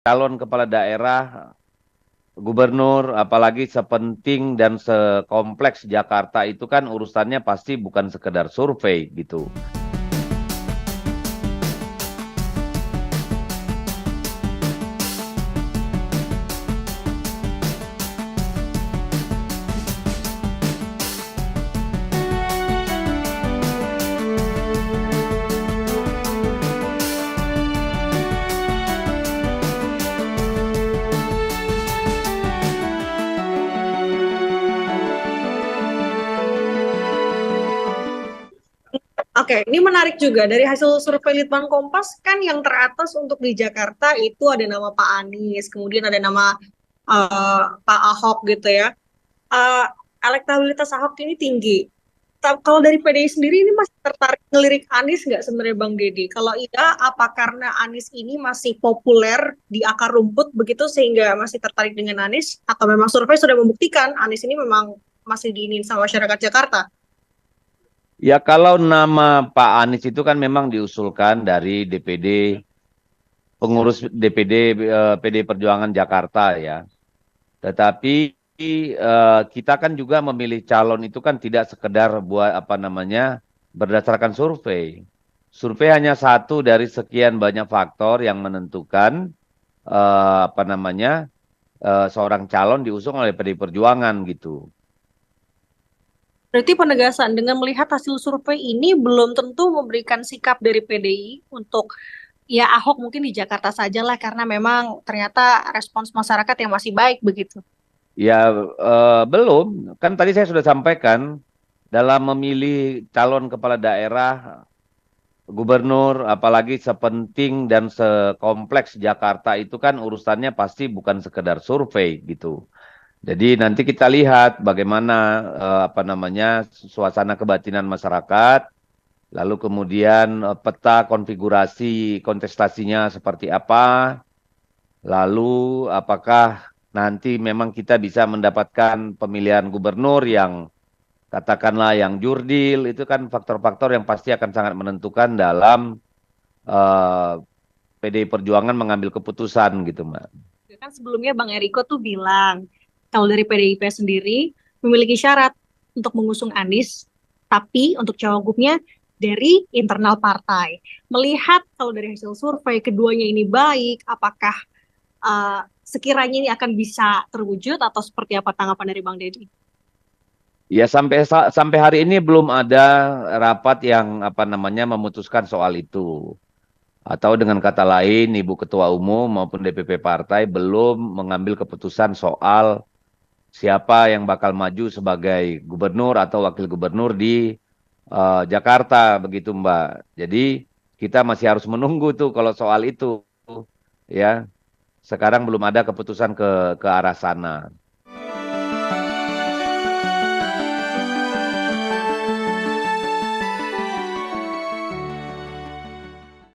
calon kepala daerah, gubernur, apalagi sepenting dan sekompleks Jakarta itu kan urusannya pasti bukan sekedar survei gitu. Oke, ini menarik juga. Dari hasil survei Litbang Kompas, kan yang teratas untuk di Jakarta itu ada nama Pak Anies, kemudian ada nama Pak Ahok gitu ya. Eh, Elektabilitas Ahok ini tinggi. Kalau dari PDI sendiri ini masih tertarik ngelirik Anies nggak sebenarnya Bang Deddy? Kalau iya, apa karena Anies ini masih populer di akar rumput begitu sehingga masih tertarik dengan Anies? Atau memang survei sudah membuktikan Anies ini memang masih diingin sama masyarakat Jakarta? Ya kalau nama Pak Anies itu kan memang diusulkan dari DPD, pengurus DPD PD Perjuangan Jakarta ya. Tetapi kita kan juga memilih calon itu kan tidak sekedar buat apa namanya berdasarkan survei. Survei hanya satu dari sekian banyak faktor yang menentukan apa namanya seorang calon diusung oleh PD Perjuangan gitu. Berarti penegasan dengan melihat hasil survei ini belum tentu memberikan sikap dari PDI untuk ya Ahok mungkin di Jakarta saja lah karena memang ternyata respons masyarakat yang masih baik begitu. Ya belum, kan tadi saya sudah sampaikan dalam memilih calon kepala daerah, gubernur, apalagi sepenting dan sekompleks Jakarta itu kan urusannya pasti bukan sekedar survei gitu. Jadi nanti kita lihat bagaimana apa namanya suasana kebatinan masyarakat, lalu kemudian peta konfigurasi kontestasinya seperti apa, lalu apakah nanti memang kita bisa mendapatkan pemilihan gubernur yang katakanlah yang jurdil, itu kan faktor-faktor yang pasti akan sangat menentukan dalam eh, PDI Perjuangan mengambil keputusan gitu, Mbak. Kan sebelumnya Bang Eriko tuh bilang kalau dari PDIP sendiri memiliki syarat untuk mengusung Anies, tapi untuk cawagupnya dari internal partai. Melihat kalau dari hasil survei keduanya ini baik, apakah sekiranya ini akan bisa terwujud atau seperti apa tanggapan dari Bang Deddy? Ya sampai hari ini belum ada rapat yang apa namanya memutuskan soal itu. Atau dengan kata lain, Ibu Ketua Umum maupun DPP Partai belum mengambil keputusan soal siapa yang bakal maju sebagai gubernur atau wakil gubernur di Jakarta, begitu Mbak. Jadi kita masih harus menunggu tuh kalau soal itu, ya. Sekarang belum ada keputusan ke arah sana.